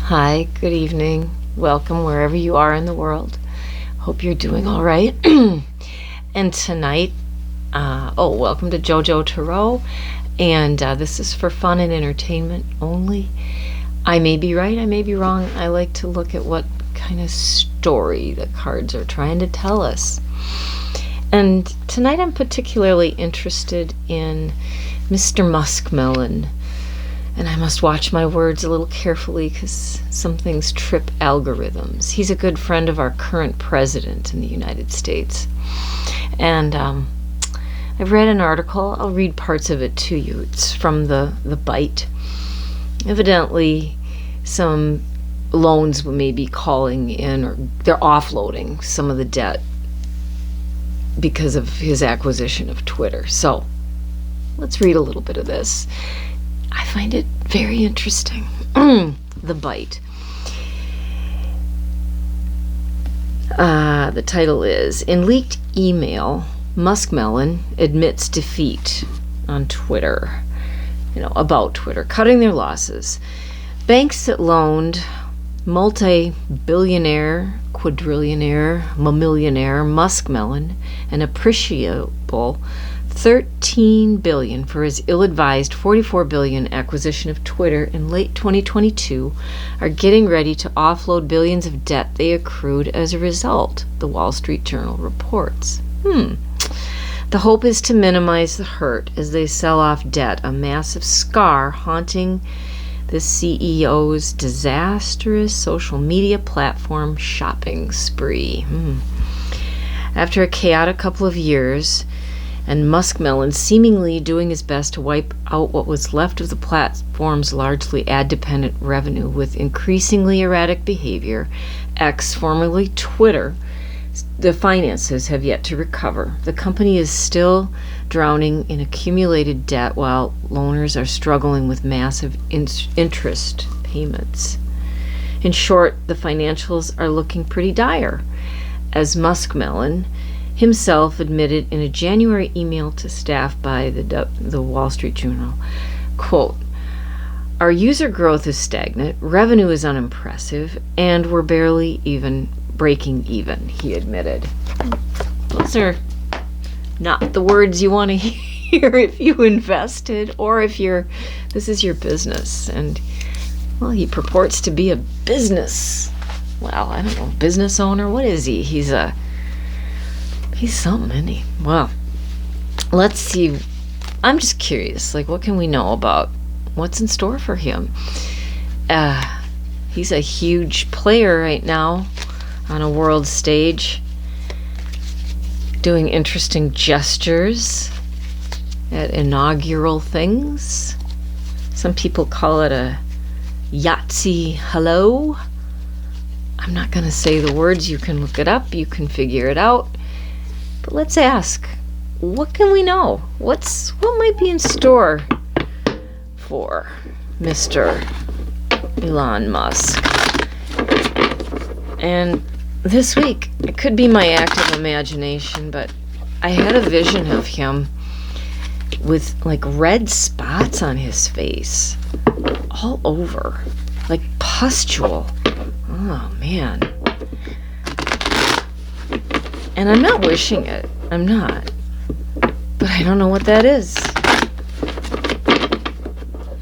Hi, good evening. Welcome wherever you are in the world. Hope you're doing all right. And tonight, welcome to JoJo Tarot. And this is for fun and entertainment only. I may be right, I may be wrong. I like to look at what kind of story the cards are trying to tell us. And tonight I'm particularly interested in Mr. Muskmelon. And I must watch my words a little carefully because some things trip algorithms. He's a good friend of our current president in the United States. And I've read an article. I'll read parts of it to you. It's from the Bite. Evidently, some loans may be calling in, or they're offloading some of the debt because of his acquisition of Twitter. So let's read a little bit of this. I find it very interesting. The Bite. The title is, in leaked email, Muskmelon admits defeat on Twitter. About Twitter, cutting their losses. Banks that loaned multi-billionaire, quadrillionaire, millionaire Muskmelon an appreciable $13 billion for his ill-advised $44 billion acquisition of Twitter in late 2022 are getting ready to offload billions of debt they accrued as a result, the Wall Street Journal reports. The hope is to minimize the hurt as they sell off debt, a massive scar haunting the CEO's disastrous social media platform shopping spree. After a chaotic couple of years, and Muskmelon seemingly doing his best to wipe out what was left of the platform's largely ad-dependent revenue with increasingly erratic behavior, X, formerly Twitter, the finances have yet to recover. The company is still drowning in accumulated debt while loaners are struggling with massive interest payments. In short, the financials are looking pretty dire, as Muskmelon himself admitted in a January email to staff by the Wall Street Journal. Quote, our user growth is stagnant, revenue is unimpressive, and we're barely even breaking even, he admitted. Those are not the words you want to hear if you invested or if this is your business. And, well, he purports to be a business, business owner. What is he? He's something, isn't he? Well, let's see. I'm just curious, what can we know about what's in store for him? He's a huge player right now on a world stage, doing interesting gestures at inaugural things. Some people call it a Yahtzee hello. I'm not going to say the words. You can look it up. You can figure it out. But let's ask, what can we know? What might be in store for Mr. Elon Musk? And this week, it could be my active imagination, but I had a vision of him with red spots on his face all over, pustule. Oh man. And I'm not wishing it. I'm not. But I don't know what that is.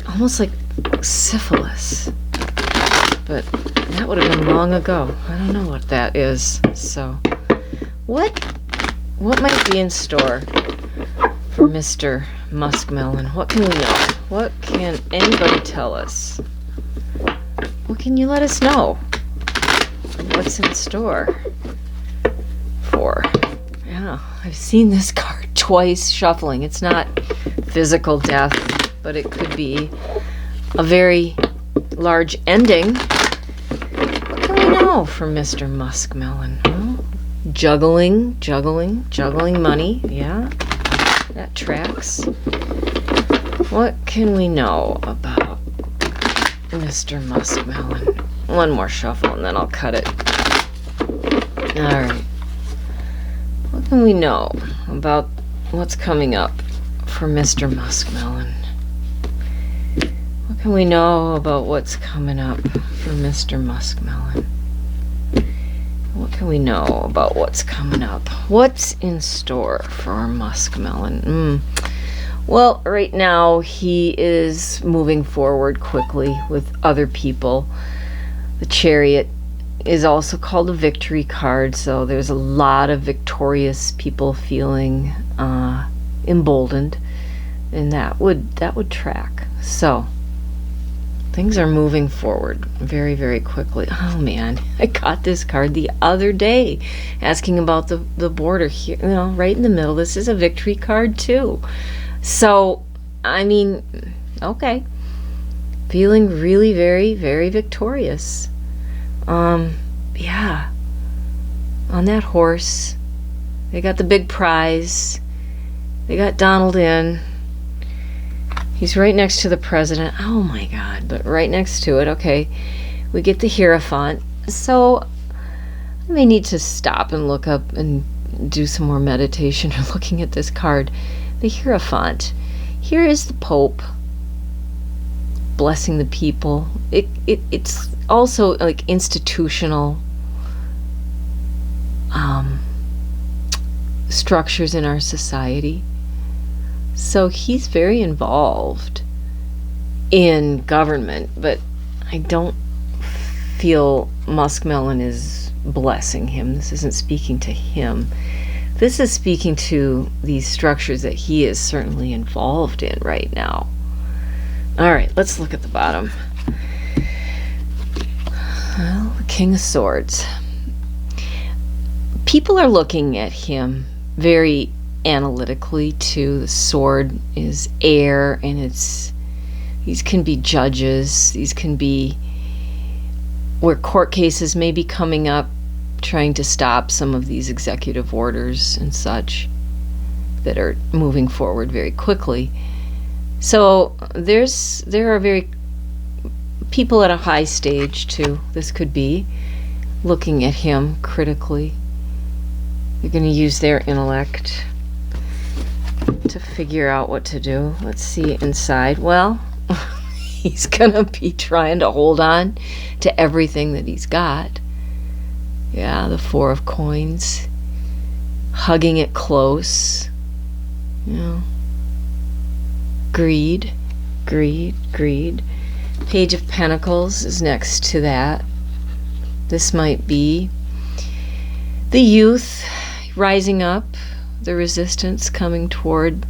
Almost like syphilis. But that would have been long ago. I don't know what that is. So, what might be in store for Mr. Muskmelon? What can we know? What can anybody tell us? What can you let us know? What's in store? Yeah, I've seen this card twice shuffling. It's not physical death, but it could be a very large ending. What can we know from Mr. Muskmelon? Well, juggling money. Yeah, that tracks. What can we know about Mr. Muskmelon? One more shuffle and then I'll cut it. All right. What can we know about what's coming up for Mr. Muskmelon? What can we know about what's coming up for Mr. Muskmelon? What can we know about what's coming up? What's in store for Muskmelon? Well, right now he is moving forward quickly with other people. The Chariot is also called a victory card, so there's a lot of victorious people feeling emboldened, and that would track. So things are moving forward very, very quickly. Oh man, I got this card the other day asking about the border here, right in the middle. This is a victory card too. So, I mean, okay. Feeling really very, very victorious. Yeah. On that horse. They got the big prize. They got Donald in. He's right next to the president. Oh my God, but right next to it, okay. We get the Hierophant. So, I may need to stop and look up and do some more meditation or looking at this card. The Hierophant. Here is the Pope blessing the people. It's also like institutional structures in our society. So he's very involved in government, but I don't feel Muskmelon is blessing him. This isn't speaking to him. This is speaking to these structures that he is certainly involved in right now. All right, let's look at the bottom. Well, the King of Swords. People are looking at him very analytically too. The sword is air, and these can be judges. These can be where court cases may be coming up, trying to stop some of these executive orders and such that are moving forward very quickly. So there are very people at a high stage too. This could be looking at him critically. They're going to use their intellect to figure out what to do. Let's see inside. Well, he's going to be trying to hold on to everything that he's got. Yeah, the Four of Coins. Hugging it close. Greed. Page of Pentacles is next to that. This might be the youth rising up, the resistance coming toward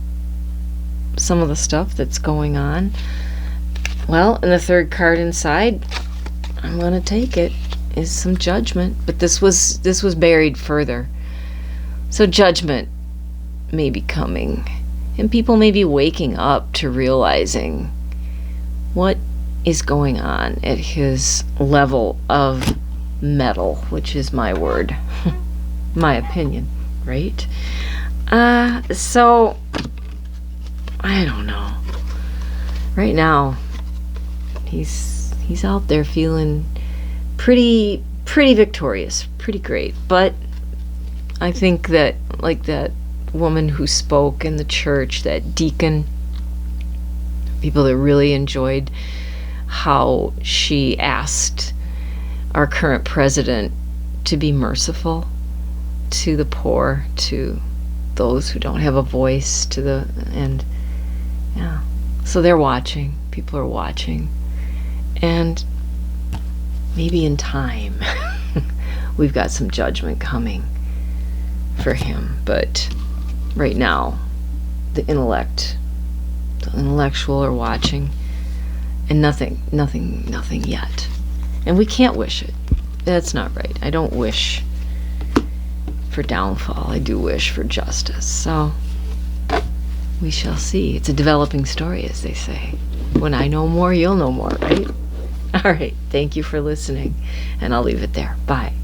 some of the stuff that's going on. Well, and the third card inside, I'm going to take it, is some judgment. But this was buried further. So judgment may be coming. And people may be waking up to realizing what is going on at his level of metal, which is my word. My opinion, right? So, I don't know. Right now, he's out there feeling pretty victorious, pretty great. But I think that, like that woman who spoke in the church, that deacon, people that really enjoyed how she asked our current president to be merciful to the poor, to those who don't have a voice, yeah. So they're watching. People are watching. And maybe in time we've got some judgment coming for him. But right now, the intellectual are watching, and nothing yet. And we can't wish it. That's not right. I don't wish for downfall. I do wish for justice. So we shall see. It's a developing story, as they say. When I know more, you'll know more, right? All right. Thank you for listening, and I'll leave it there. Bye.